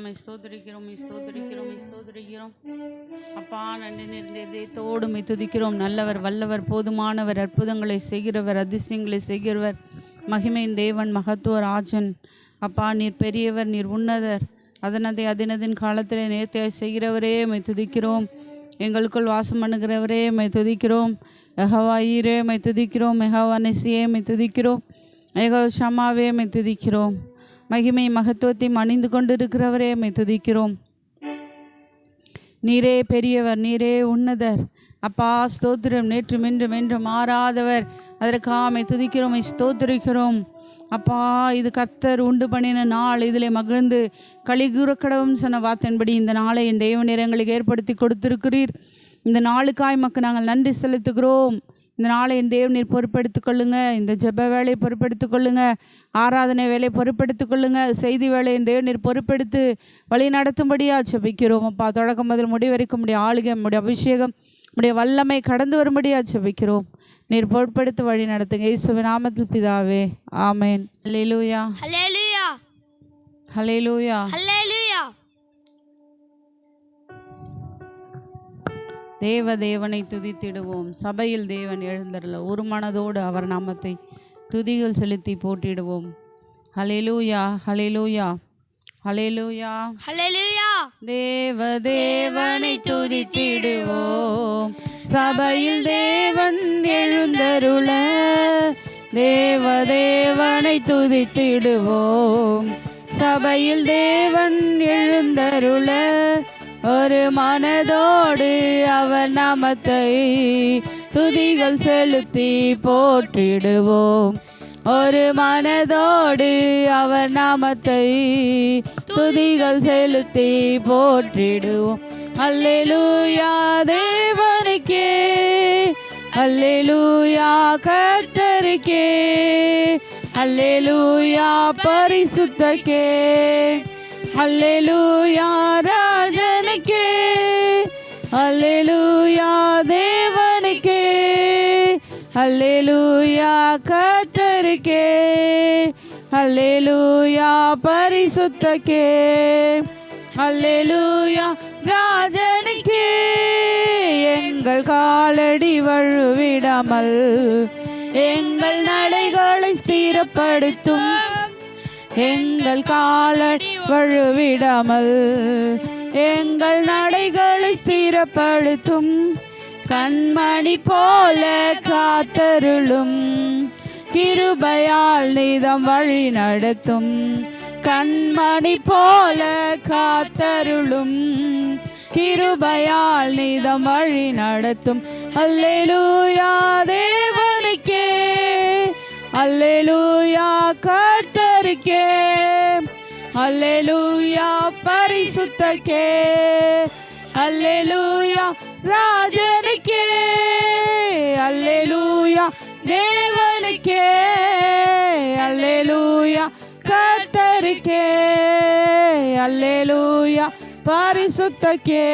ஸ்தோத்திரிக்கிறோம். அப்பா, நன்றி நிறைந்த இதயத்தோடு உம்மை துதிக்கிறோம். நல்லவர், வல்லவர், போதுமானவர், அற்புதங்களை செய்கிறவர், அதிசயங்களை செய்கிறவர், மகிமையின் தேவன், மகத்துவ ராஜன். அப்பா, நீர் பெரியவர், நீர் உன்னதர், அதனதின் காலத்திலே நேர்த்தியாய் செய்கிறவரே உம்மை துதிக்கிறோம். எங்களுக்குள் வாசம் பண்ணுகிறவரே உம்மை துதிக்கிறோம். யெகோவா ஈரே உம்மை துதிக்கிறோம். யெகோவா நிசியே உம்மை துதிக்கிறோம். யெகோவா ஷமாவே உம்மை துதிக்கிறோம். மகிமை மகத்துவத்தையும் அணிந்து கொண்டிருக்கிறவரே உம்மை துதிக்கிறோம். நீரே பெரியவர், நீரே உன்னதர். அப்பா ஸ்தோத்திரம், நேற்றும் இன்றும் என்றும் மாறாதவர். அதற்காக உம்மை துதிக்கிறோம், ஸ்தோத்திரிக்கிறோம். அப்பா, இது கர்த்தர் உண்டு பண்ணின நாள், இதிலே மகிழ்ந்து களிகூறக்கடவும் சொன்ன வார்த்தையின்படி இந்த நாளை என் தேவநீர் எங்களுக்கு ஏற்படுத்தி கொடுத்திருக்கிறீர். இந்த நாளுக்காய் மக்கள் நாங்கள் நன்றி செலுத்துகிறோம். இந்த நாளை என் தேவநீர் பொறுப்பெடுத்துக் கொள்ளுங்க. இந்த ஜெப வேலையை பொறுப்பெடுத்துக் கொள்ளுங்க. ஆராதனை வேலையை பொறுப்பெடுத்துக் கொள்ளுங்க. செய்தி வேலை என் தேவநீர் பொறுப்பெடுத்து வழி நடத்தும்படியாக ஜெபிக்கிறோம். அப்பா, தொடக்கம் முதல் முடிவரைக்கும் உடைய ஆளுகை, உடைய அபிஷேகம், உடைய வல்லமை கடந்து வரும்படியாக ஜெபிக்கிறோம். நீர் பொறுப்பெடுத்து வழி நடத்துங்க. இயேசுவின் நாமத்தில் பிதாவே, ஆமென். ஹல்லேலூயா, ஹல்லேலூயா, ஹல்லேலூயா, ஹல்லேலூயா. தேவனை துதித்திடுவோம். சபையில் தேவன் எழுந்தருள ஒரு மனதோடு அவர் நாமத்தை துதிகள் செலுத்தி போற்றிடுவோம். ஹல்லேலூயா, ஹல்லேலூயா, ஹல்லேலூயா, ஹல்லேலூயா. தேவனை துதித்திடுவோம். சபையில் தேவன் எழுந்தருள தேவனை துதித்திடுவோம். சபையில் தேவன் எழுந்தருள ஒரு மனதோடு அவர் நாமத்தை துதிகள் செலுத்தி போற்றிடுவோம். ஒரு மனதோடு அவர் நாமத்தை துதிகள் செலுத்தி போற்றிடுவோம். அல்லேலூயா தேவனுக்கே, அல்லேலூயா கர்த்தருக்கே, அல்லேலூயா பரிசுத்தக்கே, அல்லேலூயா ராஜனுக்கே, அல்லேலூயா தேவனுக்கே, அல்லேலூயா கர்த்தருக்கே, அல்லேலூயா பரிசுத்தக்கே, அல்லேலூயா ராஜனுக்கே. எங்கள் காலடி வழுவிடாமல் எங்கள் நடைகளை ஸ்திரப்படுத்தும். எங்கள் காலடி வழுவிடாமல் எங்கள் நடைகளை ஸ்திரப்படுத்தும். கண்மணி போல காத்தருளும். கிருபையால் நீதம் வழி நடத்தும். கண்மணி போல காத்தருளும். கிருபையால் நீதம் வழி நடத்தும். அல்லேலூயா தேவனுக்கே, அல்லேலூயா கர்த்தருக்கே, அல்லேலூயா பரிசுத்தக்கே, அல்லேலூயா ராஜனுக்கே, அல்லேலூயா தேவனுக்கே, அல்லேலூயா கர்த்தருக்கே, அல்லேலூயா பரிசுத்தக்கே,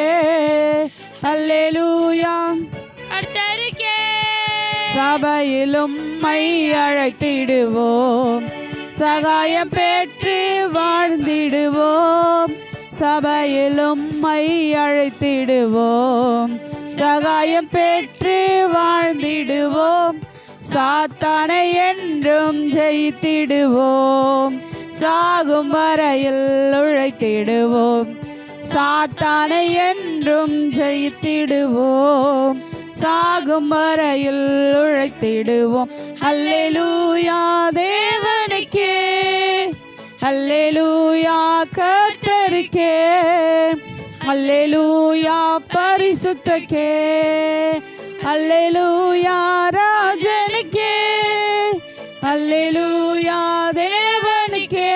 அல்லேலூயா கர்த்தருக்கே. சபையிலும் மை அழைத்திடுவோம். சகாயம் பெற்று வாழ்ந்திடுவோம். சபையிலும் மை அழைத்திடுவோம். சகாயம் பெற்று வாழ்ந்திடுவோம். சாத்தானை என்றும் ஜெயித்திடுவோம். சாகும் வரையில் உழைத்திடுவோம். சாத்தானை என்றும் ஜெயித்திடுவோம். சாகும் வரையில் உழைத்திடுவோம். அல்லேலூயா தேவனுக்கே, அல்லேலூயா கர்த்தருக்கே, அல்லேலூயா பரிசுத்தக்கே, அல்லேலூயா ராஜனுக்கே, அல்லேலூயா தேவனுக்கே,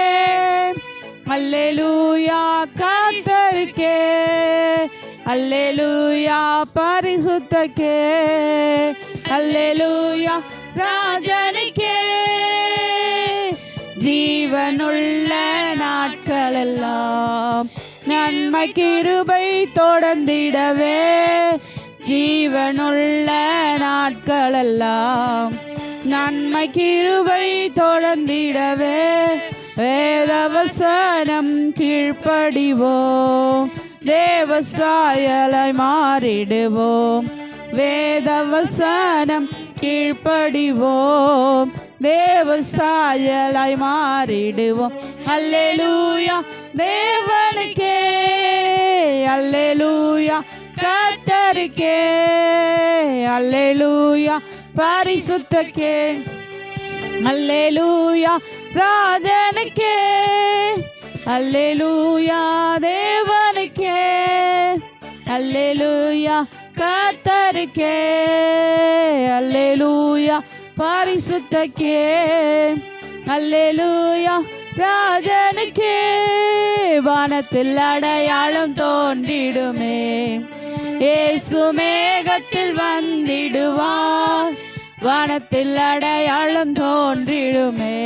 அல்லேலூயா கர்த்தருக்கே, அல்லேலூயா பரிசுத்தக்கே, அல்லேலூயா ராஜனுக்கே. ஜீவனுள்ள நாட்களெல்லாம் நன்மை கிருபை தொடர்ந்திடவே. ஜீவனுள்ள நாட்களெல்லாம் நன்மை கிருபை தொடர்ந்திடவே. வேதவசனம் கீழ்ப்படிவோம், தேவ சாயலாய் மாறிடுவோம். வேதவசனம் கீழ்ப்படிவோம், தேவ சாயலாய் மாறிடுவோம். அல்லேலூயா தேவனுக்கே, அல்லேலூயா கர்த்தருக்கே, அல்லேலூயா பரிசுத்தக்கே, அல்லேலூயா ராஜனுக்கே, அல்லேலூயா தேவனுக்கே, அல்லேலூயா கர்த்தருக்கே, அல்லேலூயா பரிசுத்தக்கே, அல்லேலூயா ராஜனுக்கே. வானத்தில் அடையாளம் தோன்றிடுமே, இயேசு மேகத்தில் வந்திடுவார். வானத்தில் அடையாளம் தோன்றிடுமே,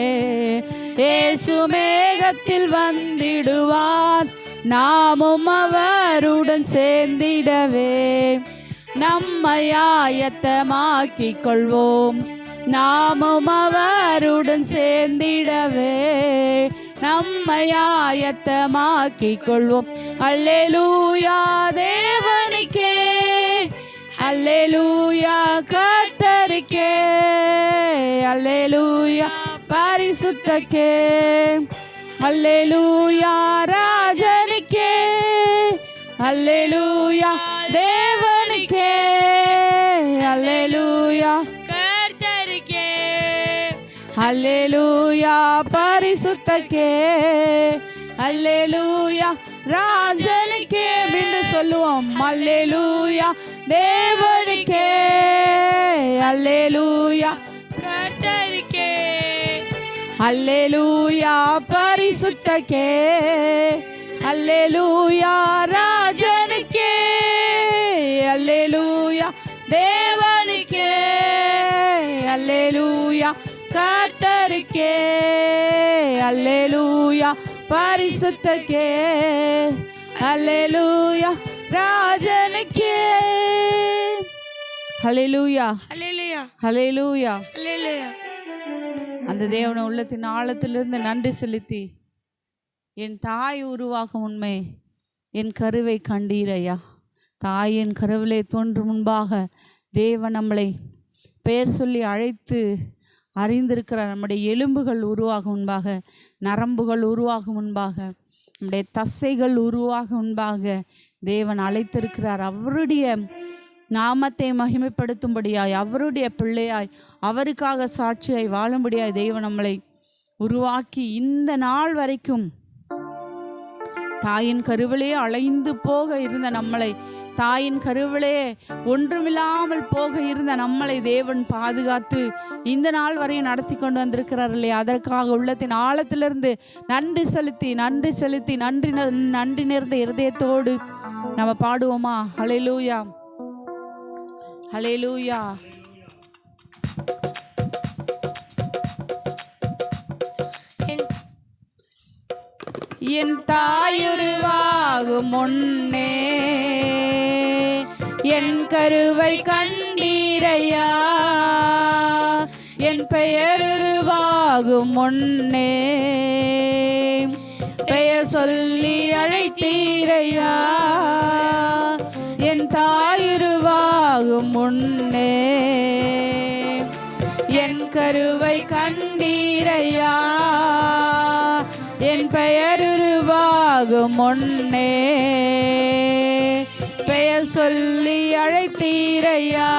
இயேசு மேகத்தில் வந்திடுவார். நாமும் அவருடன் சேர்ந்திடவே நம்மை ஆயத்தமாக்கிக் கொள்வோம். நாமும் அவருடன் சேர்ந்திடவே நம்மை ஆயத்தமாக்கிக் கொள்வோம். அல்லேலூயா தேவனுக்கே, அல்லேலூயா கர்த்தருக்கே, அல்லேலூயா பரிசுத்தக்கே, அல்லேலூயா ராஜனுக்கே, அல்லேலூயா தேவனுக்கே, அல்லேலூயா கர்த்தருக்கே, அல்லேலூயா பரிசுத்தக்கே, அல்லேலூயா ராஜனுக்கே. மீண்டும் சொல்லுவோம், அல்லேலூயா தேவனுக்கே, அல்லேலூயா கர்த்தருக்கே, அல்லேலூயா பரிசுத்தக்கே, அல்லேலூயா ராஜனுக்கே, அல்லேலூயா தேவனுக்கே, அல்லேலூயா கர்த்தருக்கே, அல்லேலூயா பரிசுத்தக்கே, அல்லேலூயா ராஜனுக்கே. ஹல்லேலூயா அல்லேலூயா, ஹல்லேலூயா. அல்லேலூயா. அந்த தேவனை உள்ளத்தின் ஆழத்திலிருந்து நன்றி செலுத்தி, என் தாய் உருவாகும் உண்மை என் கருவை கண்டீரையா. தாயின் கருவிலே தோன்றும் முன்பாக தேவன் நம்மளை பெயர் சொல்லி அழைத்து அறிந்திருக்கிற நம்முடைய எலும்புகள் உருவாகும் முன்பாக, நரம்புகள் உருவாகும் முன்பாக, நம்முடைய தசைகள் உருவாகும் முன்பாக தேவன் அழைத்திருக்கிறார். அவருடைய நாமத்தை மகிமைப்படுத்தும்படியாய், அவருடைய பிள்ளையாய், அவருக்காக சாட்சியாய் வாழும்படியாய் தேவன் நம்மளை உருவாக்கி இந்த நாள் வரைக்கும் தாயின் கருவிலே அலைந்து போக இருந்த நம்மளை, தாயின் கருவிலே ஒன்றுமில்லாமல் போக இருந்த நம்மளை தேவன் பாதுகாத்து இந்த நாள் வரையும் நடத்தி கொண்டு வந்திருக்கிறார் இல்லையா. அதற்காக உள்ளத்தின் ஆழத்திலிருந்து நன்றி செலுத்தி நன்றி செலுத்தி நன்றி நேர்ந்த இருதயத்தோடு நம்ம பாடுவோமா? ஹல்லேலூயா, ஹல்லேலூயா. என் தாயுருவாகும் முன்னே என் கருவை கண்டீரையா, என் பெயர் உருவாகும் முன்னே பெயர் சொல்லி அழைத்தீரையா, என் தாயுருவாகும் முன்னே என் கருவை கண்டீரையா, என் பெயர் உருவாகும் முன்னே பெயர் சொல்லி அழைத்தீரையா.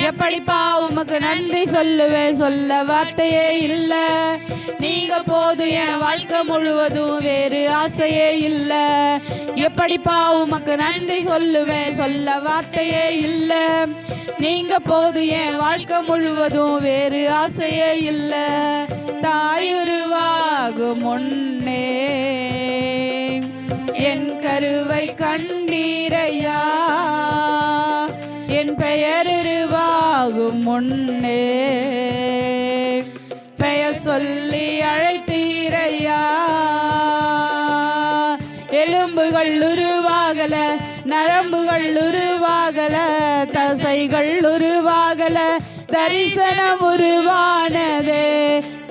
எப்படிப்பா உமக்கு நன்றி சொல்லுவேன், சொல்ல வார்த்தையே இல்லை. நீங்க போதும் என் வாழ்க்கை முழுவதும், வேறு ஆசையே இல்லை. எப்படிப்பா உமக்கு நன்றி சொல்லுவேன், சொல்ல வார்த்தையே இல்லை. நீங்க போதும் என் வாழ்க்கை முழுவதும், வேறு ஆசையே இல்லை. தாயுருவாகும் முன்னே என் கருவை கண்டீரையா, என் பெயர் உருவாகும் முன்னே பெயர் சொல்லி அழைத்தீரையா. எலும்புகள் உருவாகல, நரம்புகள் உருவாகல, தசைகள் உருவாகல, தரிசனம் உருவானதே.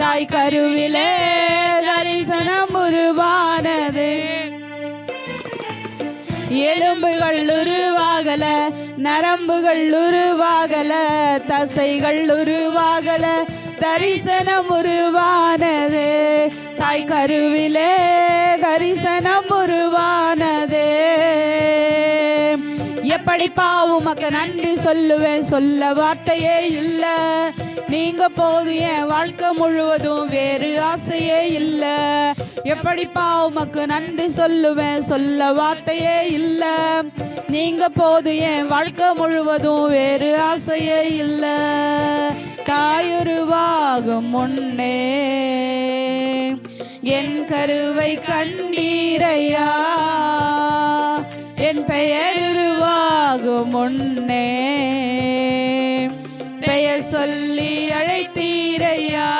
தாய் கருவிலே தரிசனம் உருவானது. எலும்புகள் உருவாகல, நரம்புகள் உருவாகல, தசைகள் உருவாகல, தரிசனம் உருவானது. தாய் கருவிலே தரிசனம் உருவானது. எப்படிப்பா உமக்கு நன்றி சொல்லுவேன், சொல்ல வார்த்தையே இல்லை. நீங்க போது என் வாழ்க்கை முழுவதும் வேறு ஆசையே இல்லை. எப்படிப்பா உமக்கு நன்றி சொல்லுவேன், சொல்ல வார்த்தையே இல்லை. நீங்க போது என் வாழ்க்கை முழுவதும் வேறு ஆசையே இல்லை. தாயுருவாகும் முன்னே என் கருவை கண்டீரையா, என் பெயர் உருவாகும் முன்னே பெயர் சொல்லி அழைத்தீரையா.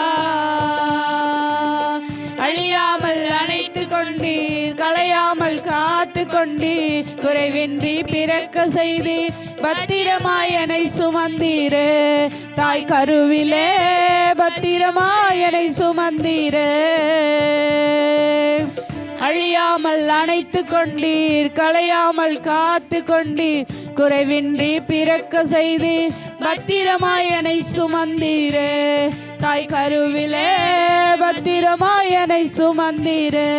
அழியாமல் அணைத்து கொண்டீர், களையாமல் காத்து கொண்டீர், குறைவின்றி பிறக்க செய்தீர், பத்திரமாயனை சுமந்தீரே. தாய் கருவிலே பத்திரமாயனை சுமந்தீரே. அழியாமல் அணைத்து கொண்டீர், களையாமல் காத்து கொண்டீர், குறைவின்றி பிறக்க செய்தீர், பத்திரமாயனை சுமந்தீரே. தாய் கருவிலே பத்திரமாயனை சுமந்தீரே.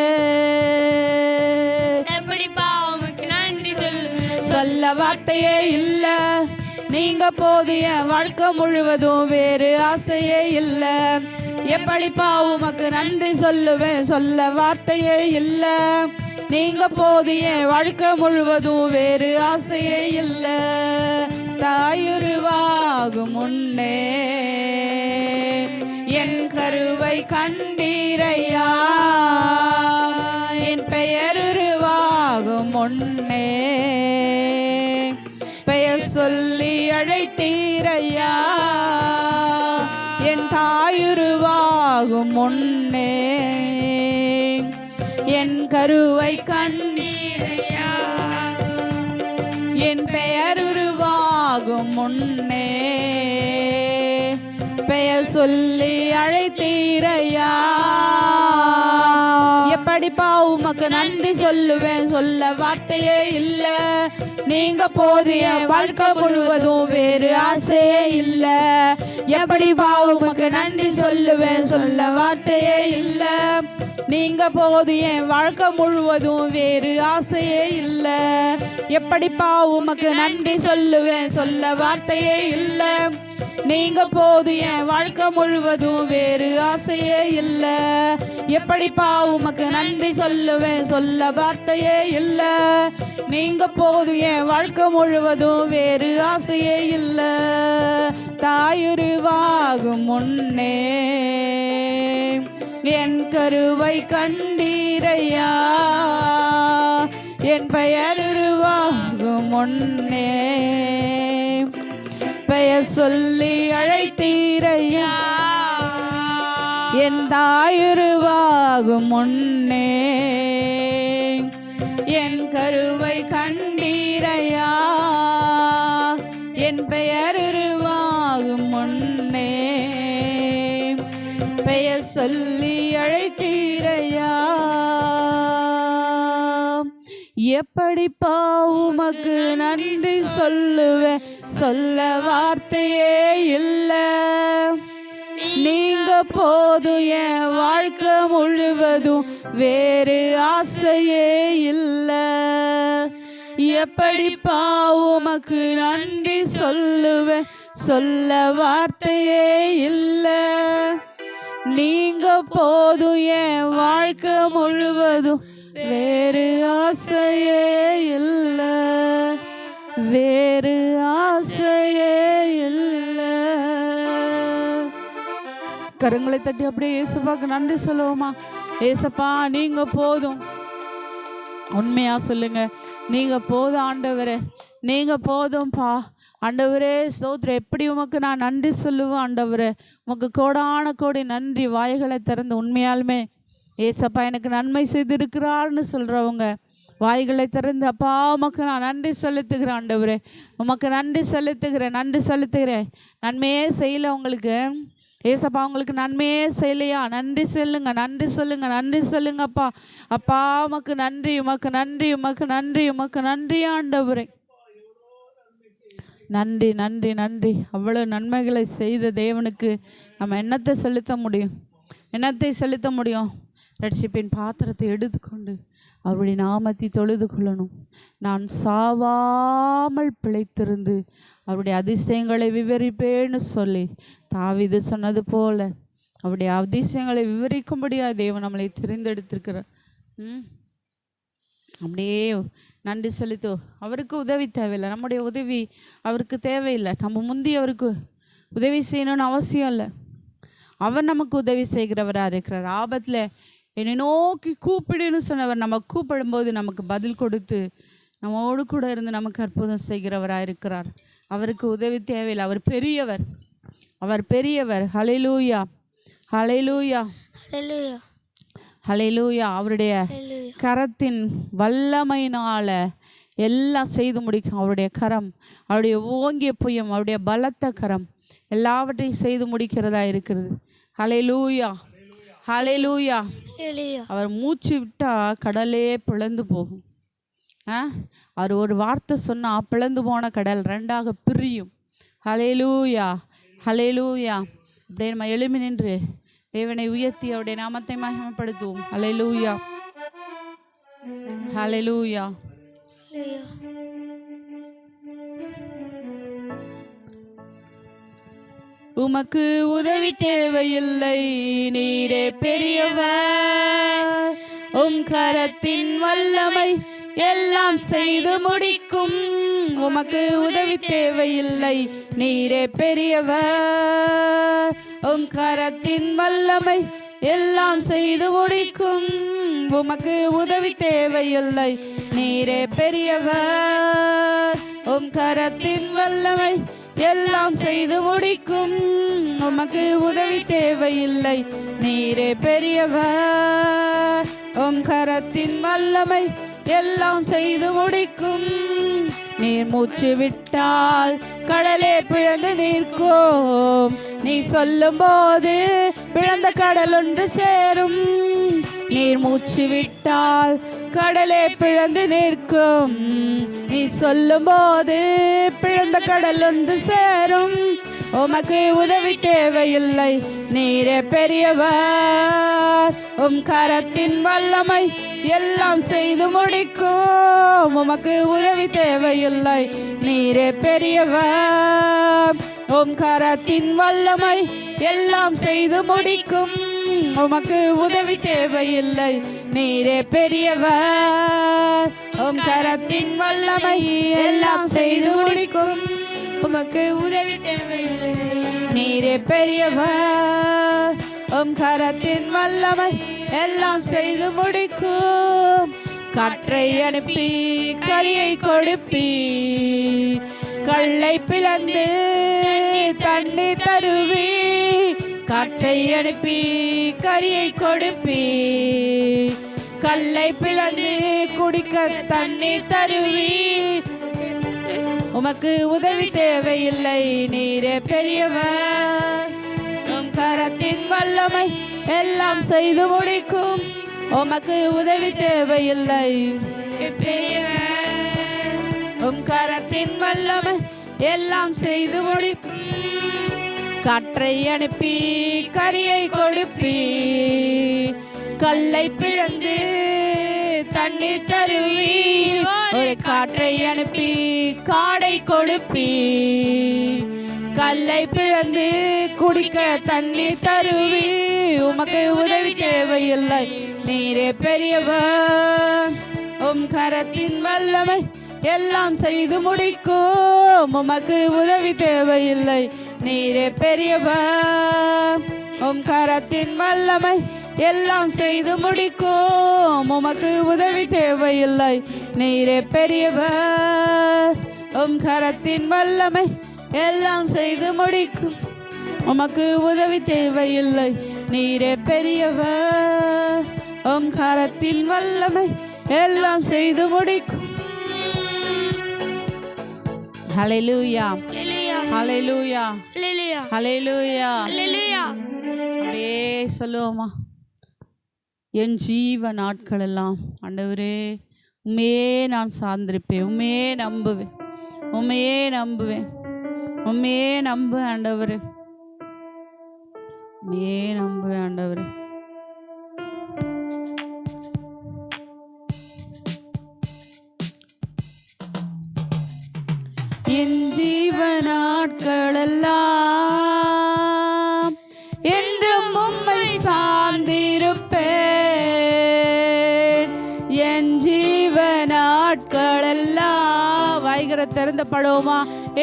எப்படிப்பா உமக்கு நன்றி சொல்ல வார்த்தையே இல்லை. நீங்க போது என் வாழ்க்கை முழுவதும் வேறு ஆசையே இல்லை. எப்படிப்பா உமக்கு நன்றி சொல்லுவேன், சொல்ல வார்த்தையே இல்லை. நீங்க போது என் வாழ்க்கை முழுவதும் வேறு ஆசையே இல்லை. தாயுருவாகும் முன்னே என் கருவை கண்டீரையா, என் பெயர் உருவாகும் முன்னே பெயர் சொல்லி அழைத்தீரையா. என் தாயுருவாகும் முன்னே என் கருவை கண்டீரையா, என் பெயர் உருவாகும் முன்னே பெயர் சொல்லி அழைத்தீரையா. எப்படிப்பா உமக்கு நன்றி சொல்லுவேன், சொல்ல வார்த்தையே இல்லை. நீங்க போது என் வாழ்க்கை முழுவதும் வேறு ஆசையே இல்லை. எப்படிப்பா உமக்கு நன்றி சொல்லுவேன், சொல்ல வார்த்தையே இல்லை. நீங்க போது என் வாழ்க்கை முழுவதும் வேறு ஆசையே இல்லை. எப்படிப்பா உமக்கு நன்றி சொல்லுவேன், சொல்ல வார்த்தையே இல்லை. நீங்க போது என் வாழ்க்கை முழுவதும் வேறு ஆசையே இல்லை. எப்படிப்பா உமக்கு நன்றி சொல்லுவேன், சொல்ல வார்த்தையே இல்லை. நீங்க போது என் வாழ்க்கை முழுவதும் வேறு ஆசையே இல்லை. தாயுருவாகும் முன்னே என் கருவை கண்டீரையா, என் பெயர் உருவாகும் முன்னே பெயர் சொல்லி அழைத்தீரையா. என் தாயுருவாகும் முன்னே என் கருவை கண்டீரையா, என் பெயர் உருவாகும் முன்னே பெயர் சொல்லி அழைத்தீரையா. எப்படிப்பா உமக்கு நன்றி சொல்லுவேன், சொல்ல வார்த்தையே இல்லை. நீங்க போதும் என் வாழ்க்கை முழுவதும் வேறு ஆசையே இல்லை. எப்படிப்பா உமக்கு நன்றி சொல்லுவேன், சொல்ல வார்த்தையே இல்லை. நீங்க போதும் என் வாழ்க்கை முழுவதும் வேறு ஆசையே இல்லை, வேறு ஆசையே இல்லை. கரங்களை தட்டி அப்படியே ஏசப்பாக்கு நன்றி சொல்லுவோமா? ஏசப்பா நீங்க போதும். உண்மையா சொல்லுங்க, நீங்க போதும் ஆண்டவரே, நீங்க போதும்பா ஆண்டவரே. ஸ்தோத்திரம். எப்படி உமக்கு நான் நன்றி சொல்லுவேன் ஆண்டவரே. உமக்கு கோடான கோடி நன்றி. வாய்களை திறந்து உண்மையாலுமே ஏசப்பா எனக்கு நன்மை செய்திருக்கிறார்னு சொல்கிறவங்க வாய்களை திறந்து, அப்பா உமக்கு நான் நன்றி செலுத்துகிறேன் ஆண்டவரே, உமக்கு நன்றி செலுத்துகிறேன், நன்றி செலுத்துகிறேன். நன்மையே செய்யலை உங்களுக்கு ஏசப்பா உங்களுக்கு நன்மையே செய்யலையா? நன்றி சொல்லுங்க, நன்றி சொல்லுங்க, நன்றி சொல்லுங்கப்பா. அப்பா உமக்கு நன்றி, உமக்கு நன்றி, உமக்கு நன்றி, உமக்கு நன்றி ஆண்டவரே. நன்றி நன்றி நன்றி. அவ்வளோ நன்மைகளை செய்த தேவனுக்கு நம்ம என்னத்தை செலுத்த முடியும்? என்னத்தை செலுத்த முடியும்? ரட்சிப்பின் பாத்திரத்தை எடுத்துக்கொண்டு அவருடைய நாமத்தை தொழுது கொள்ளணும். நான் சாவாமல் பிழைத்திருந்து அவருடைய அதிசயங்களை விவரிப்பேன்னு சொல்லி தாவீது சொன்னது போல அவருடைய அதிசயங்களை விவரிக்கும்படியாக தேவன் நம்மளை தெரிந்தெடுத்திருக்கிறார். அப்படியே நன்றி செலுத்தோ. அவருக்கு உதவி தேவையில்லை, நம்முடைய உதவி அவருக்கு தேவையில்லை. நம்ம முந்தி அவருக்கு உதவி செய்யணும்னு அவசியம் இல்லை. அவர் நமக்கு உதவி செய்கிறவராக இருக்கிறார். ஆபத்தில் என்னை நோக்கி கூப்பிடுன்னு சொன்னவர் நம்ம கூப்பிடும்போது நமக்கு பதில் கொடுத்து நம்மோடு கூட இருந்து நமக்கு அற்புதம் செய்கிறவராக இருக்கிறார். அவருக்கு உதவி தேவையில்லை. அவர் பெரியவர், அவர் பெரியவர். ஹல்லேலூயா, ஹல்லேலூயா, ஹல்லேலூயா, ஹல்லேலூயா. அவருடைய கரத்தின் வல்லமையினால எல்லாம் செய்து முடிக்கும். அவருடைய கரம், அவருடைய ஓங்கிய புயம், அவருடைய பலத்த கரம் எல்லாவற்றையும் செய்து முடிக்கிறதா இருக்கிறது. ஹல்லேலூயா, ஹல்லேலூயா. அவர் மூச்சு விட்டா கடலே பிளந்து போகும். அவர் ஒரு வார்த்தை சொன்னால் பிளந்து போன கடல் ரெண்டாக பிரியும். ஹல்லேலூயா, ஹல்லேலூயா. அப்படியே நம்ம எழுமி நின்று தேவனை உயர்த்தி அவருடைய நாமத்தை மகிமைப்படுத்துவோம். ஹல்லேலூயா, ஹல்லேலூயா. உமக்கு உதவி தேவையில்லை, நீரே பெரியவர். உம் கரத்தின் வல்லமை எல்லாம் செய்து முடிக்கும். உமக்கு உதவி தேவையில்லை, நீரே பெரியவர். உம் கரத்தின் வல்லமை எல்லாம் செய்து முடிக்கும். உமக்கு உதவி தேவையில்லை, நீரே பெரியவர். உம் கரத்தின் வல்லமை எல்லாம் செய்து முடிக்கும். உமக்கு உதவி தேவையில்லை, நீரே பெரியவர். உம் கரத்தின் வல்லமை எல்லாம் செய்து முடிக்கும். நீர் மூச்சு விட்டால் கடலே பிளந்து நிற்கும். நீ சொல்லும் போது பிளந்த கடல் ஒன்று சேரும். நீர் மூச்சு விட்டால் கடலே பிளந்து நிற்கும். நீ சொல்லும் போது பிளந்த கடல் ஒன்று சேரும். உமக்கு உதவி தேவையில்லை, நீரே பெரியவர். உம் கரத்தின் வல்லமை எல்லாம் செய்து முடிக்கும். உமக்கு உதவி தேவையில்லை, நீரே பெரியவர். உம் கரத்தின் வல்லமை எல்லாம் செய்து முடிக்கும். உமக்கு உதவி தேவையில்லை, நீரே பெரியவர். உம் கரத்தின் வல்லமை எல்லாம் செய்து முடிக்கும். உமக்கு உதவி தேவையில்லை, நீரே பெரியவர். உம் கரத்தின் வல்லமை எல்லாம் செய்து முடிக்கும். காற்றை அனுப்பி கரியை கொடுப்பி, கல்லை பிளந்து தண்ணீர் தருவி. காற்றை அனுப்பி கரியை கொடுப்பி, கல்லை பிளந்து குடிக்க தண்ணீர் தருவி. உமக்கு உதவி தேவையில்லை, நீரே பெரியவர். உம் கரத்தின் வல்லமை எல்லாம் செய்து முடிக்கும். உமக்கு உதவி தேவையில்லை, பெரியவர். உம் கரத்தின் வல்லமை எல்லாம் செய்து முடிக்கும். காற்றை அனுப்பி கரியை கொடுப்பி, கல்லை பிளந்து தண்ணீர் தருவி. ஒரு காற்றை அனுப்பி காடை கொடுப்பி, கல்லை பிளந்து குடிக்க தண்ணீர் தருவி. உமக்கு உதவி தேவையில்லை, நீரே பெரியவர். உம் கரத்தின் வல்லமை எல்லாம் செய்து முடிக்கும். உமக்கு உதவி தேவையில்லை, நீரே பெரியவர். உம் கரத்தின் வல்லமை எல்லாம் செய்து முடிக்கும். உமக்கு உதவி தேவையில்லை, நீரே பெரியவர். உம் கரத்தின் வல்லமை எல்லாம் செய்து முடிக்கும். உமக்கு உதவி தேவையில்லை, நீரே பெரியவர். உம் கரத்தின் வல்லமை எல்லாம் செய்து முடிக்கும். ஹல்லேலூயா, ஹல்லேலூயா, ஹல்லேலூயா ஹல்லேலூயா ஹல்லேலூயா. ஹல்லேலூயா. அப்படியே சொல்லுவோமா, என் ஜீவ நாட்கள் எல்லாம் ஆண்டவரே உண்மையே நான் சார்ந்திருப்பேன், உண்மையே நம்புவேன், உண்மையே நம்புவேன், உண்மையே நம்புவேன் ஆண்டவரே, உண்மையே நம்புவேன் ஆண்டவரே. என் ஜீவ நாட்களெல்லாம் என்றும் உம்மை சார்ந்திருப்பேன். என் ஜீவ நாட்களெல்லாம் வாய்கிற திறந்த படுவோமா,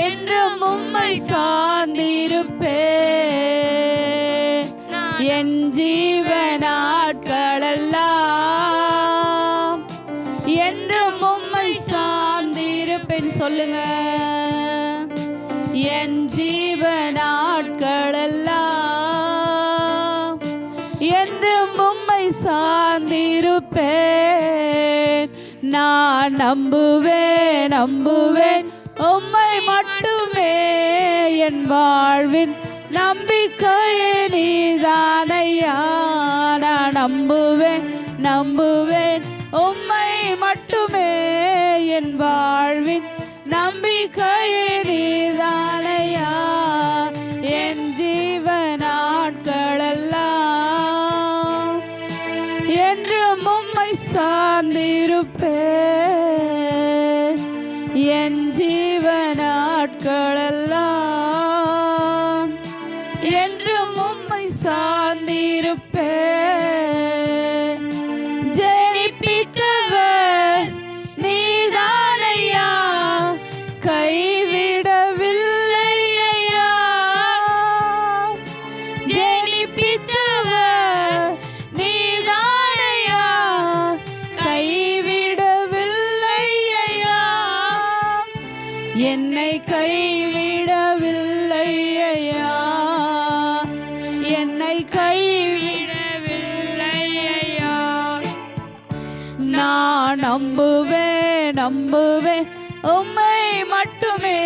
என்றும் உம்மை சார்ந்திருப்பேன். என் ஜீவ நாட்களெல்லாம் என்றும் உம்மை சார்ந்திருப்பேன். சொல்லுங்க, என் ஜீவ நாட்களெல்லாம் என்றும் உம்மை சார்ந்திருப்பேன். நான் நம்புவேன் நம்புவேன் உம்மை மட்டுமே, என் வாழ்வின் நம்பிக்கையே நீதானையா. நான் நம்புவேன் நம்புவேன் உம்மை மட்டுமே, என் வாழ்வின் நம்பிக்கையே நீதானையா. என் ஜீவ நாட்களெல்லாம் என்றும் உம்மை சார்ந்திருப்பேன். என் ஜீவ நாட்களெல்லாம் என்றும் உம்மை சார்ந்திருப்பேன். ஜெனிப்பித்தவர் நீதானையா, கைவிடவில்லை ஐயா. ஜெனிப்பித்தவர் நீதானையா, கைவிடவில்லை ஐயா. என்னை கைவிடவில்லை ஐயா, என்னை கைவிடவில்லை ஐயா. நான் நம்புவேன் நம்புவேன் உம்மை மட்டுமே,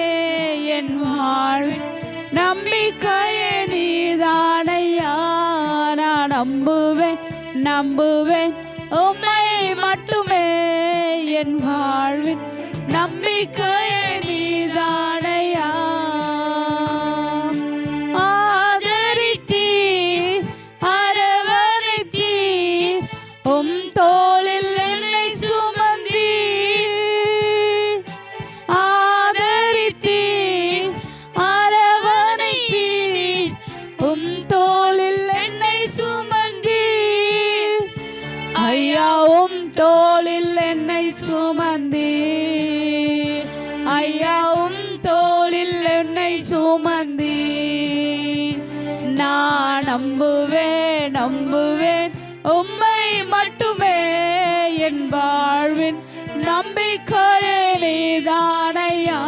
என் வாழ்வின் நம்பிக்கையே நீதானையா. நான் நம்புவேன் நம்புவேன் உம்மை மட்டுமே, என் வாழ்வின் நம்பிக்கையே நீதானையா. ஆதரித்தீர் அரவணைத்தீர், உம் தோளில் என்னை சுமந்தீர். ஆதரித்தீர் அரவணைத்தீர், உம் தோளில் என்னை சுமந்தீர். ஐயா உம் தோளில் என்னை சுமந்தீர், ஐயா உம் தோளில் என்னை சுமந்தீர். நான் நம்புவேன் நம்புவேன் உம்மை மட்டுமே, என் வாழ்வின் நம்பிக்கையே நீதானையா.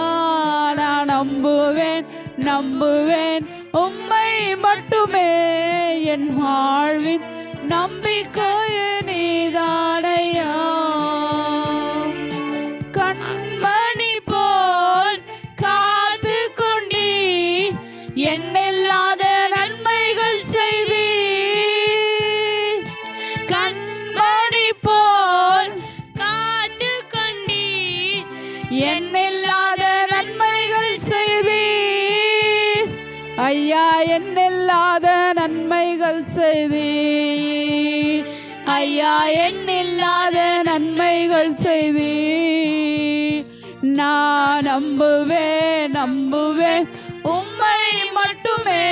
நான் நம்புவேன் நம்புவேன் உம்மை மட்டுமே, என் வாழ்வின் நம்பிக்கையே நீதானையா. கண்மணி போல் காத்து கொண்டீ, எண்ணில்லாத நன்மைகள் செய்தீ. கண்மணி போல் காத்து கொண்டீ, எண்ணில்லாத நன்மைகள் செய்தீ. ஐயா எண்ணில்லாத நன்மைகள் செய்தீ. ஐயா எண்ணில்லாத நன்மைகள் செய்தீ. நான் நம்புவேன் நம்புவேன் உம்மை மட்டுமே,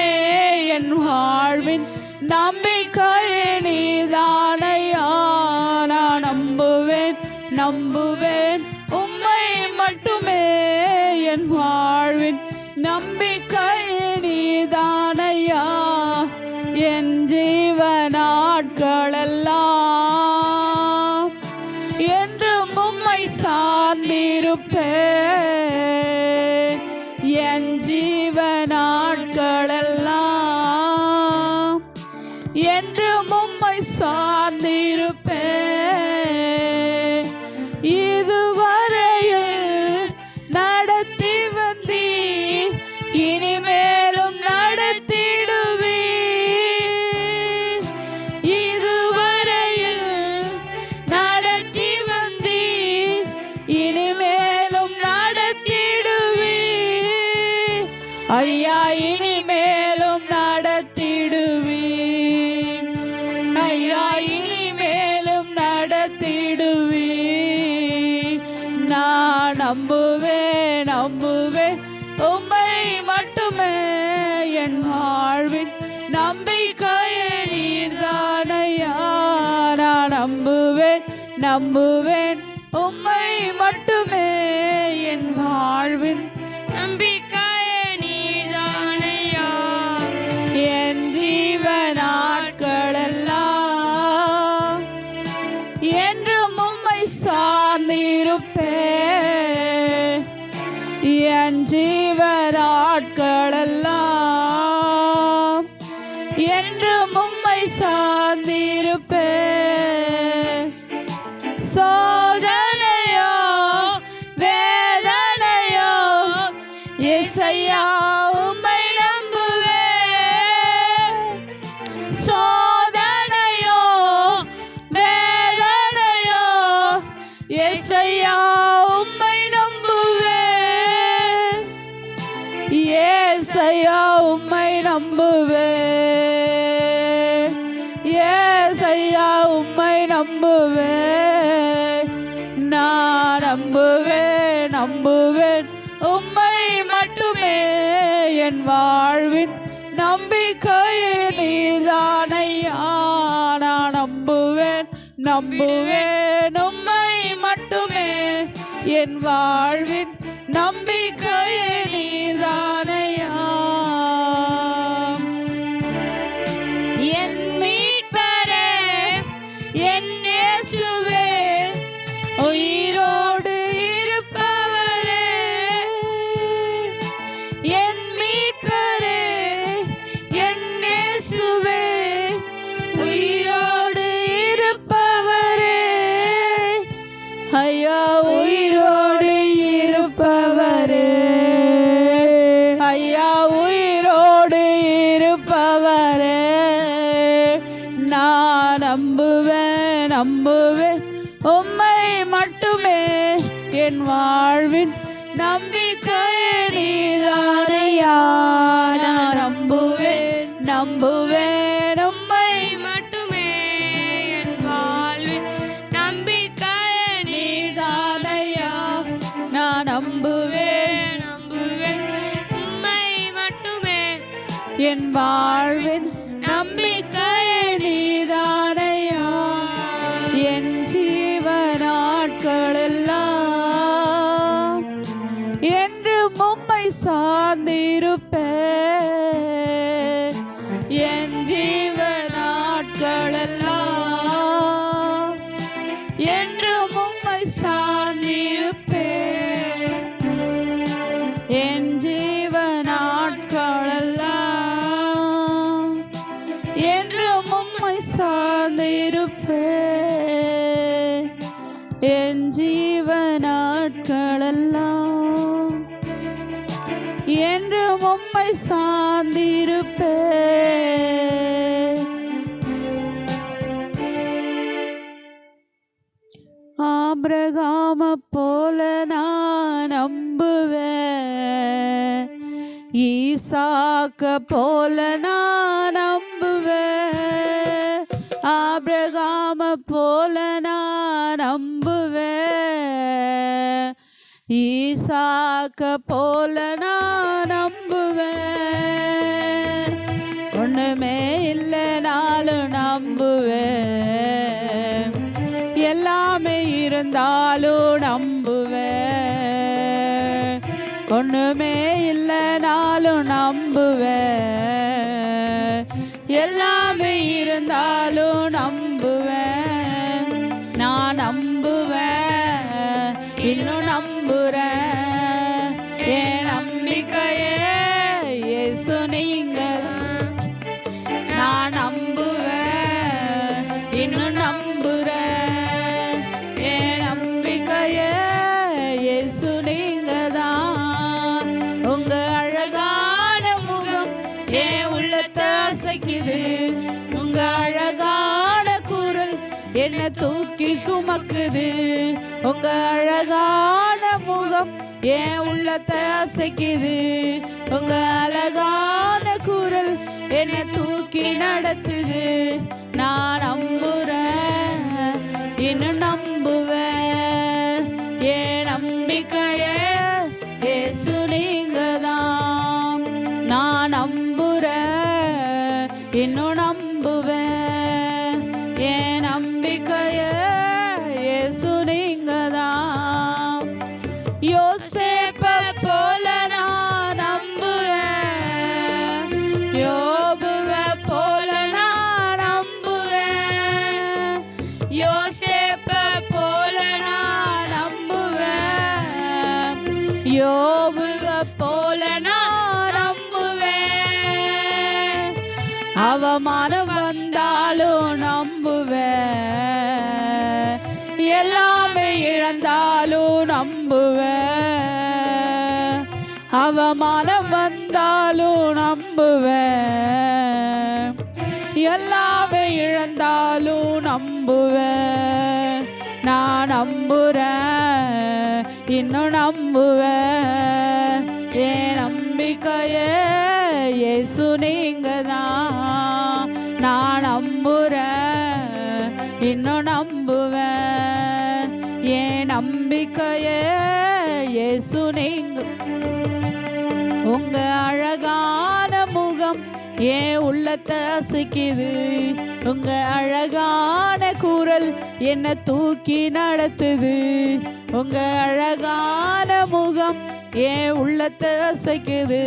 என் வாழ்வின் நம்பிக்கையே நீதானையா. நான் நம்புவேன் நம்புவேன் உம்மை மட்டுமே, என் வாழ்வின் நம்பிக்கையே நீதானையா. என் ஜீவ நாட்களெல்லாம் என்றும் உம்மை சார்ந்திருப்பேன். என் ஜீவ நாட்களெல்லாம் என்றும் உம்மை சார்ந்திருப்பேன். இதுவரையில் நடத்தி வந்தீர், ஐயா இனிமேலும் நடத்திடுவீர். ஐயா இனிமேலும் நடத்திடுவீர். நான் நம்புவேன் நம்புவேன் உம்மை மட்டுமே. என் வாழ்வின் நம்பிக்கையே நீர்தானையா. நான் நம்புவேன் நம்புவேன் உம்மை மட்டுமே. என் வாழ்வின் நம்பிக்கையே நீர்தானையா. என் ஜீவ நாட்களெல்லாம் என்றும் உம்மை சார்ந்திருப்பேன். என் ஜீவ நாட்களெல்லாம் என்றும் உம்மை சார்ந்திருப்பேன். சோதனையோ வேதனையோ இயேசையா உம்மை நம்புவேன். சோதனையோ வேதனையோ இயேசையா உம்மை நம்புவேன். இயேசையா உம்மை நம்புவேன். இயேசையா உம்மை நம்புவேன். நான் நம்புவேன் நம்புவேன் உம்மை மட்டுமே. என் வாழ்வின் நம்பிக்கையே நீர்தானையா. நான் நம்புவேன் நம்புவேன் உம்மை மட்டுமே. என் வாழ்வின் நம்பிக்கையே நீர்தானையா. என் மீட்பரே என் இயேசுவே உயிரோடு இருப்பவரே. என் மீட்பரே என் இயேசுவே உயிரோடு இருப்பவரே. ஐயா உயிரோடு இருப்பவரே. ஐயா உயிரோடு இருப்பவரே. நான் நம்புவேன் நம்புவேன் உம்மை மட்டுமே. என் வாழ்வின் நம்பிக்கையே நீர்தானையா. நான் நம்புவேன் நம்புவேன் உம்மை மட்டுமே. என் வாழ்வின் நம்பிக்கையே நீர்தானையா. நான் நம்புவேன் நம்புவேன் உம்மை மட்டுமே. என் வாழ்வின் நம்பிக்கையே நீர்தானையா. என் ஜீவ நாட்களெல்லாம் என்றும் உம்மை சார்ந்திருப்பேன். என் ஜீவ நாட்களெல்லாம் என்றும் உம்மை சார்ந்திருப்பேன். என் ஜீவ நாட்களெல்லாம் என்றும் உம்மை சார்ந்திருப்பேன். என் ஜீவ நாட்களெல்லாம் என்றும் உம்மை சார்ந்திருப்பேன். ஆபிரகாம போல நான் நம்புவேன். ஈசாக்க போல நான் நம்புவேன். ஆபிரகாம போல நான் நம்புவேன். ஈசாக்க போல நான் நம்புவேன். ஒண்ணுமே இல்லைனாலும் நம்புவேன். எல்லாமே இருந்தாலும் நம்புவேன். ஒண்ணுமே இல்லைனாலும் நம்புவேன். எல்லாமே இருந்தாலும் நம்புவேன். நான் நம்புவேன் இன்னும் நம்புறேன். என் நம்பிக்கையே இயேசு நீங்கதான். நான் நம்புவேன் இன்னும் நம்புறேன். என் நம்பிக்கையே இயேசு நீங்கதான். உங்க அழகான முகம் என் உள்ளத்தை அசைக்குது. உங்க அழகான குரல் என்னை தூக்கி சுமக்குது. உங்க அழகான முகம் என் உள்ளத்தை அசைக்குது. உங்க அழகான குரல் என்னை தூக்கி நடத்துது. நான் நம்புறேன், இன்னும் நம்புவேன். என் நம்பிக்கைய இயேசு நீங்கதான். நான் நம்புறேன், இன்னும் நம்புவேன். என் நம்பிக்கைய இயேசு நீங்கதான். யோசேப்ப போல நான் நம்புவேன். யோபுவ போல நான் நம்புவேன். யோசேப்ப போல நான் நம்புவேன். யோபுவ போல நான் நம்புவேன். அவமானம் வந்தாலும் நம்புவேன். எல்லாமே இழந்தாலும் நம்புவேன். அவமானம் வந்தாலும் நம்புவேன். எல்லாமே இழந்தாலும் நம்புவேன். நான் நம்புறேன், இன்னும் நம்புவேன். என் நம்பிக்கையே இயேசு நீங்கதான். நான் நம்புறேன், இன்னும் நம்புவேன். என் நம்பிக்கையே இயேசு நீங்க. உங்க அழகான முகம் என் உள்ளத்தை அசைக்குது. உங்க அழகான குரல் என்னை தூக்கி நடத்துது. உங்க அழகான முகம் என் உள்ளத்தை அசைக்குது.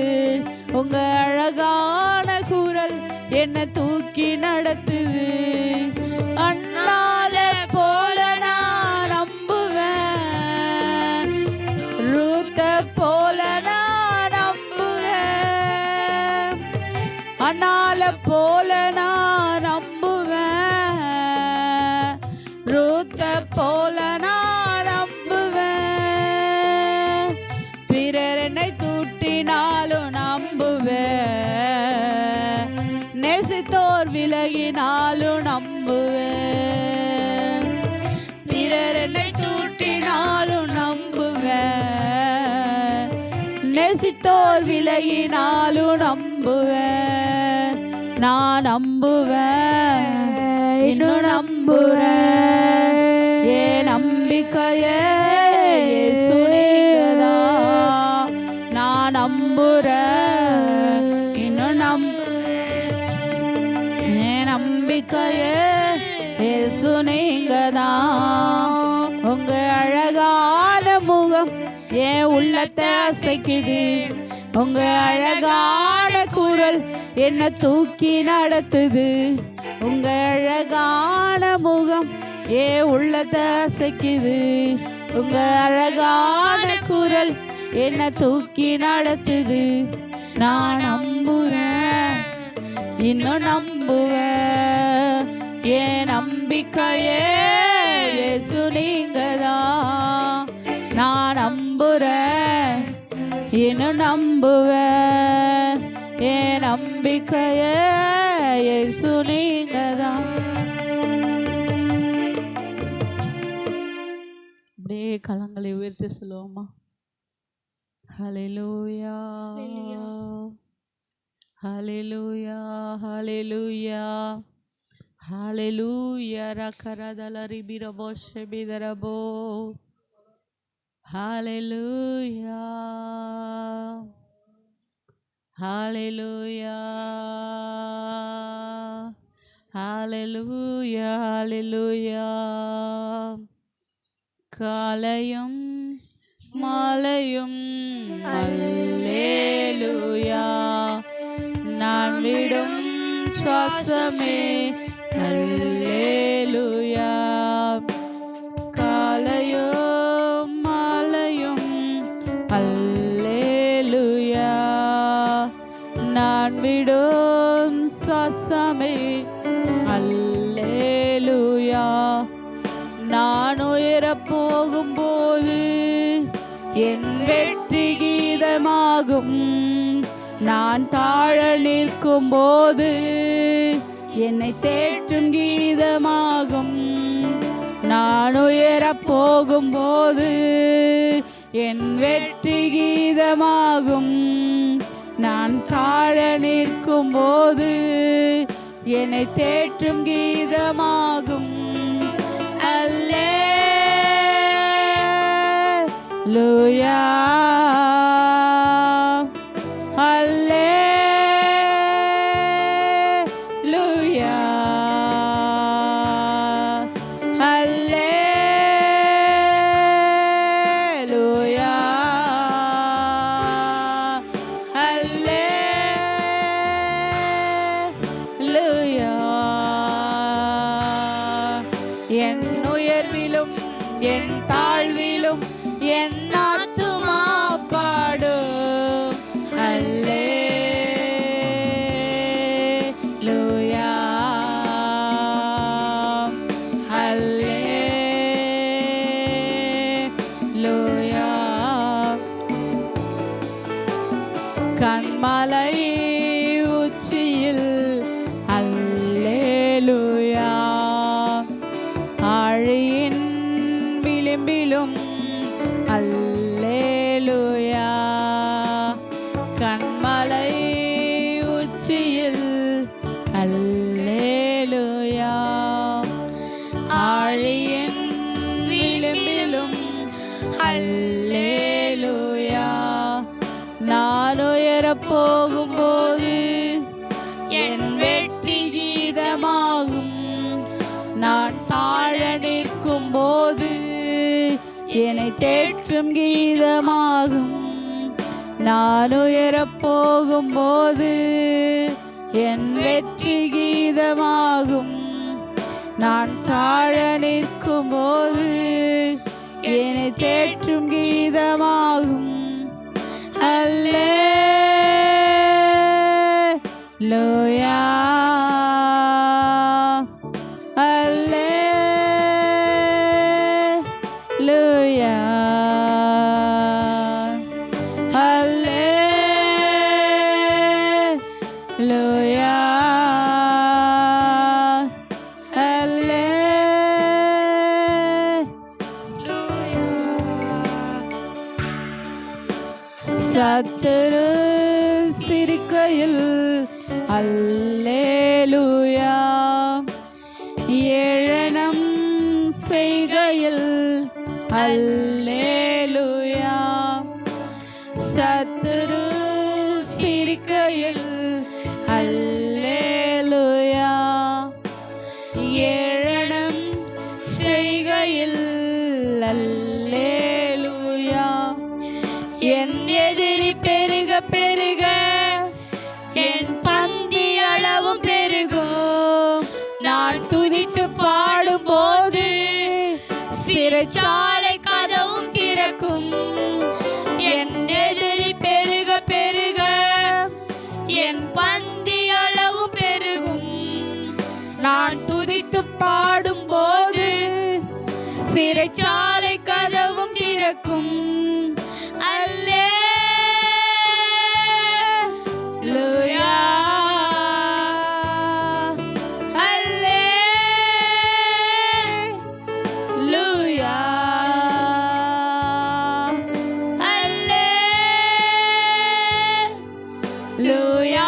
உங்க அழகான குரல் என்னை தூக்கி நடத்துது. அண்ணால போல நான் நம்புவேன். ரூத்த போல நான் நம்புவேன். அண்ணால போல நான் நம்புவேன். ரூத்த போல நான் நம்புவேன். பிறர் என்னை தூற்றினாலும் நம்புவேன். நேசித்தோர் விலகினாலும் நம்புவேன். பிறர் என்னை தூற்றினாலும் நம்புவேன். நேசித்தோர் விலகினாலும் நம்புவேன். நான் நம்புவேன், இன்னும் நம்புறேன். என் நம்பிக்கையே இயேசு நீங்கதான். நான் நம்புறேன், இன்னும் என் நம்பிக்கையே இயேசு நீங்கதான். உங்க அழகான முகம் என் உள்ளத்தை அசைக்குது. உங்க அழகான குரல் என்னை தூக்கி நடத்துது. உங்க அழகான முகம் என் உள்ளத்தை அசைக்குது. உங்க அழகான குரல் என்னை தூக்கி நடத்துது. நான் நம்புறேன், இன்னும் நம்புவேன். என் நம்பிக்கையே இயேசு நீங்கதான். நான் நம்புறேன், இன்னும் நம்புவேன். என் நம்பிக்கையே இயேசு நீங்கதான். அப்படியே கலங்களை உயர்த்தி சொல்லுவோமா? ஹல்லேலூயா, ஹல்லேலூயா, ஹல்லேலூயா, ஹல்லேலூயா. ரகரதலரி பிரபோ ஷெபிதரபோ. ஹல்லேலூயா, ஹல்லேலூயா, ஹல்லேலூயா, ஹல்லேலூயா. காலையும் மாலையும் அல்லேலூயா. நான் விடும் சுவாசமே அல்லேலூயா. காலையும் மாலையும் அல்லேலூயா. நான் விடும் சுவாசமே அல்லேலூயா. நான் உயரப் போகும்போது என் வெற்றி கீதமாகும். நான் தாழ நிற்கும் போது என்னை தேற்றும் கீதமாகும். நான் உயரப் போகும்போது என் வெற்றி கீதமாகும். நான் தாழ நிற்கும் போது என்னை தேற்றும் கீதமாகும். அல்லேலூயா அல்லேலூயா அல்லேலூயா அல்லேலூயா. என் உயர்விலும் என் தாழ்விலும் என் ஆத்துமா பாடும். அல்லேலூயா அல்லேலூயா. கண்மலை உச்சியில் அல்லேலூயா, ஆழியின் விளிம்பிலும் அல்லேலூயா. கண்மலை உச்சியில் அல்லேலூயா, ஆழியின் விளிம்பிலும் அல்லேலூயா. நான் உயரப் போகும்போது என் வெற்றி கீதமாகும். நான் தாழ நிற்கும் போது என்னை தேற்றும் கீதமாகும். நான் உயரப் போகும்போது என் வெற்றி கீதமாகும். நான் தாழ நிற்கும் போது என்னை தேற்றும் கீதமாகும். அல்லேலூயா அல்லேலூயா அல்லேலூயா சத்துரு சிரிக்கையில் அல்லேலூயா, ஏளனம் செய்கையில் அல்லேலூயா. சத்துரு சிரிக்கையில் அல்லேலூயா, ஏளனம் செய்கையில் அல்லேலூயா. என் எதிரி பெருக பெருக என் பந்தி அளவும் பெருகும். நான் துதித்து பாடும்போது சிறைச்சாலை கதவும் திறக்கும். என் எதிரி பெருக பெருக என் பந்தி அளவும் பெருகும். நான் துதித்து பாடும்போது சிறைச்சாலை கதவும் திறக்கும். அல்லேலூயா அல்லேலூயா அல்லேலூயா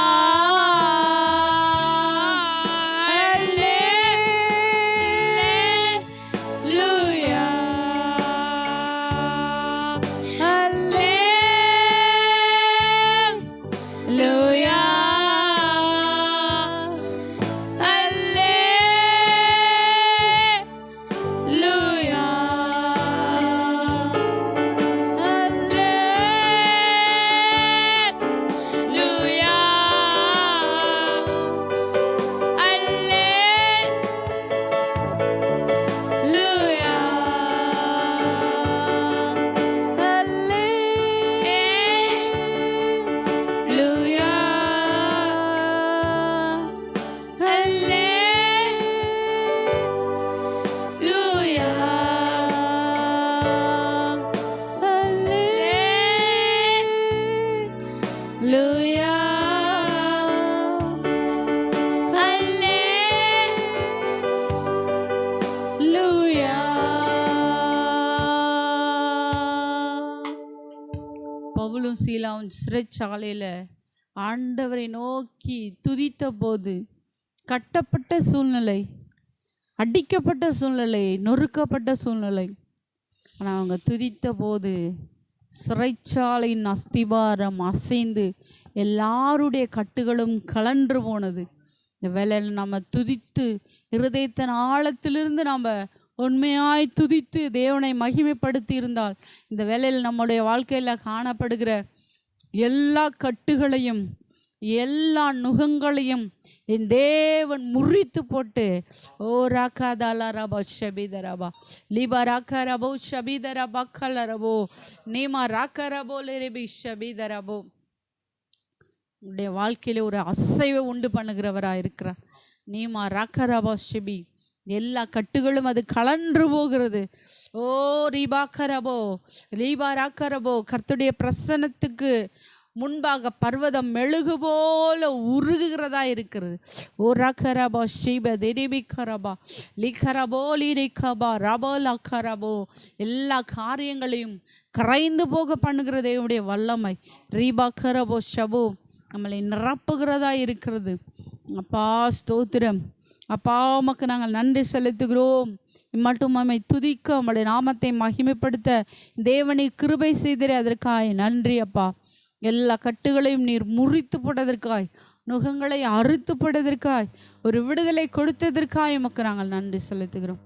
Hallelujah. பாபிலோன் சிறைச்சாலையில் ஆண்டவரை நோக்கி துதித்த போது கட்டப்பட்ட சூழ்நிலை, அடிக்கப்பட்ட சூழ்நிலை, நொறுக்கப்பட்ட சூழ்நிலை, ஆனால் அவங்க துதித்த போது சிறைச்சாலையின் அஸ்திபாரம் அசைந்து எல்லாருடைய கட்டுகளும் கலன்று போனது. இந்த வேளையில் நம்ம துதித்து இருதயத்தின் ஆழத்திலிருந்து நாம் உண்மையாய் துதித்து தேவனை மகிமைப்படுத்தி இருந்தால் இந்த வேளையில் நம்முடைய வாழ்க்கையில் காணப்படுகிற எல்லா கட்டுகளையும் எல்லா நுகங்களையும் என் தேவன் முறித்து போட்டு, ஓ ராக்காதாலா ரபா ஷபீதரபா லீபா ராக்கா ரபோ ஷபீதரபா கலரபோ நீமா ராக்கா ரபோ லேபி ஷபீதரபோ உடைய வாழ்க்கையில ஒரு அசைவை உண்டு பண்ணுகிறவராக இருக்கிறார். நீமா ராக்கா ரபா ஷபி எல்லா கட்டுகளும் அது கலன்று போகிறது. ஓ ரீபாக்கரபோ லீபா ராக்கரபோ கர்த்தருடைய பிரசன்னத்துக்கு முன்பாக பர்வதம் மெழுகு போல உருகுகிறதா இருக்கிறது. ஓ ரக்கரபா ஷீப திரிபிக்கரபா லிக்கரபோ லீரிகபா ரபோ லக்கரபோ எல்லா காரியங்களையும் கரைந்து போக பண்ணுகிற தேவனுடைய வல்லமை ரீபாக்கரபோ ஷபோ நம்மளை நிரப்புகிறதா இருக்கிறது. அப்பா ஸ்தோத்திரம். அப்பா உமக்கு நாங்கள் நன்றி செலுத்துகிறோம். இம்மட்டும் நம்மை துதிக்க உம்முடைய நாமத்தை மகிமைப்படுத்த தேவனை கிருபை செய்தீரே, அதற்காய் நன்றி அப்பா. எல்லா கட்டுகளையும் நீர் முறித்து போட்டதற்காய், நுகங்களை அறுத்து போட்டதற்காய், ஒரு விடுதலை கொடுத்ததற்காய் உமக்கு நாங்கள் நன்றி செலுத்துகிறோம்.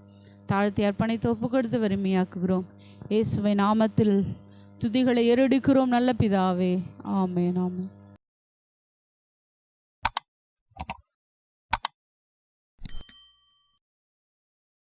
தாழ்த்தி அர்ப்பணித்து ஒப்பு கொடுத்து வறுமையாக்குகிறோம். இயேசுவை நாமத்தில் துதிகளை ஏறெடுக்கிறோம் நல்ல பிதாவே. ஆமென் ஆமென்.